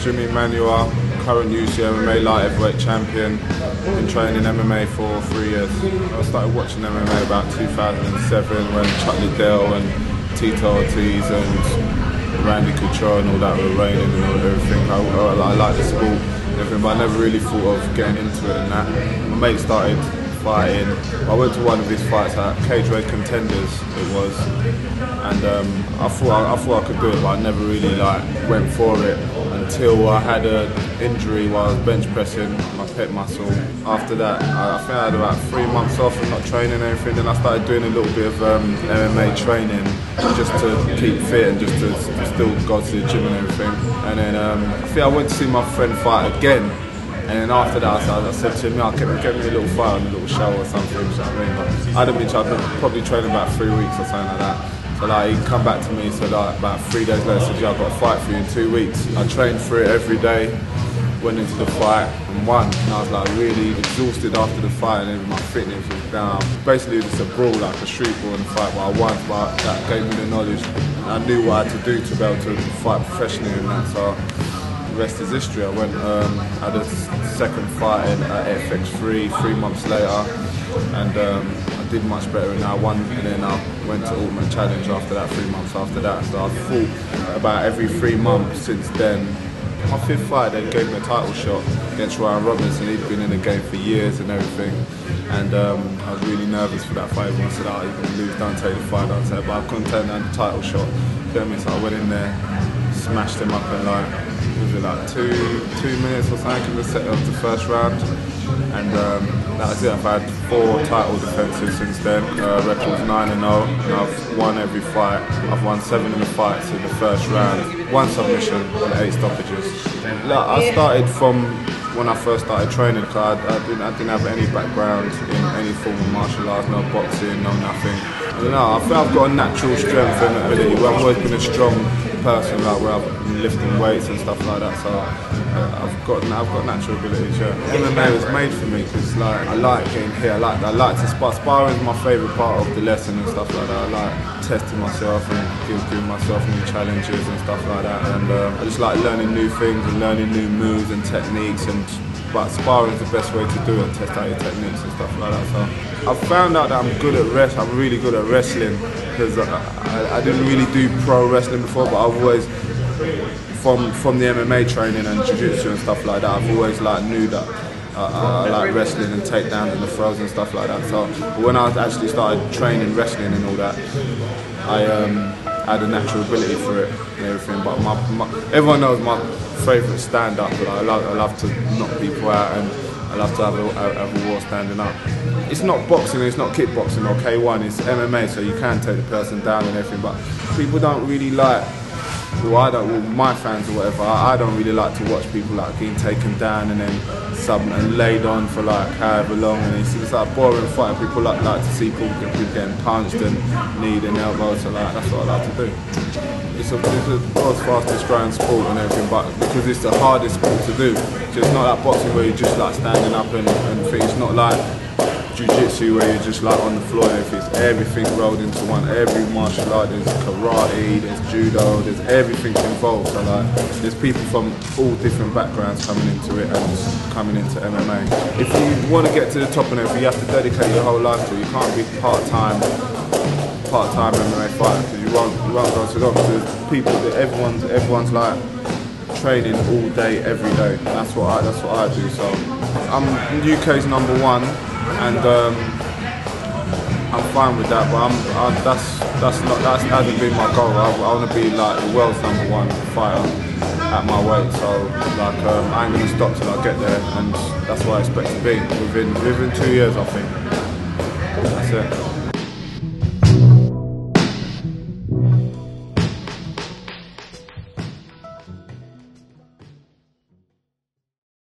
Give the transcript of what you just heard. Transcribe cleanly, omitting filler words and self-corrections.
Jimi Manuwa, current UCMMA light heavyweight champion. Been training MMA for 3 years. I started watching MMA about 2007 when Chuck Liddell and Tito Ortiz and Randy Couture and all that were reigning and all everything. I like the sport and everything, but I never really thought of getting into it and that. My mate started fighting. I went to one of his fights at Cage Weight Contenders, it was, and I thought I could do it, but I never really went for it until I had an injury while I was bench pressing my pec muscle. After that, I think I had about 3 months off and not training and everything. Then I started doing a little bit of MMA training just to keep fit and just to still go to the gym and everything. And then I think I went to see my friend fight again. And then after that, I said to him, get me a little fight on a little show or something, you know what I mean? But I hadn't been, I'd been probably training about 3 weeks or something like that. So he'd come back to me, so about 3 days later, said, yeah, I've got a fight for you in 2 weeks. I trained for it every day, went into the fight and won. And I was really exhausted after the fight and my fitness was down. Basically just a brawl, like a street brawl in the fight, but I won, but that gave me the knowledge. I knew what I had to do to be able to fight professionally and that. So the rest is history. I went, had a second fight at FX3 3 months later, and I did much better and I won, and then I went to Ultimate Challenge after that, 3 months after that. So I fought about every 3 months since then. My 5th fight, they gave me a title shot against Ryan Robinson. He'd been in the game for years and everything, and I was really nervous for that fight. Everyone said, oh, you're going to lose, don't take the fight, don't take it. But I couldn't turn down the title shot. So I went in there, smashed him up in was it 2 minutes or something in the set of the first round, and that was it. I've had 4 title defences since then. Record's 9-0, and I've won every fight. I've won 7 of the fights in the first round, 1 submission and 8 stoppages. I started from when I first started training, because I didn't have any background in any form of martial arts, no boxing, no nothing. I feel I've got a natural strength and ability. I've always been a strong person, where I've been lifting weights and stuff like that. So I've got natural abilities. Yeah. MMA was made for me because I like getting hit. I like to spar. Sparring is my favourite part of the lesson and stuff like that. I like testing myself and giving myself new challenges and stuff like that. And I just like learning new things and learning new moves and techniques. But sparring is the best way to do it, test out your techniques and stuff like that. So I've found out that I'm really good at wrestling, because I didn't really do pro wrestling before, but I've always, from the MMA training and jiu-jitsu and stuff like that, I've always knew that I like wrestling and takedowns and the throws and stuff like that. So when I actually started training wrestling and all that, I had a natural ability for it and everything. But everyone knows my favourite stand-up. I love to knock people out, and I love to have a war standing up. It's not boxing, it's not kickboxing or K1, it's MMA, so you can take the person down and everything. But people don't really like, my fans or whatever, I don't really like to watch people getting taken down and then laid on for however long, and it's like a boring fight. People like to see people getting punched and kneed and elbowed, so that's what I like to do. It's the world's fastest growing sport and everything, but because it's the hardest sport to do. So it's not like boxing where you're just standing up and things. It's not like jiu-jitsu where you're just on the floor and everything. It's everything rolled into one. Every martial art, there's karate, there's judo, there's everything involved. So there's people from all different backgrounds coming into it and coming into MMA. If you want to get to the top of everything, you have to dedicate your whole life to it. You can't be part-time MMA fighter, because you won't go to the doctor. People, everyone's training all day, every day. That's what I do. So I'm UK's #1, and I'm fine with that. But that hasn't been my goal. I want to be the world's #1 fighter at my weight. So I ain't gonna stop till I get there, and that's what I expect to be within 2 years, I think. That's it.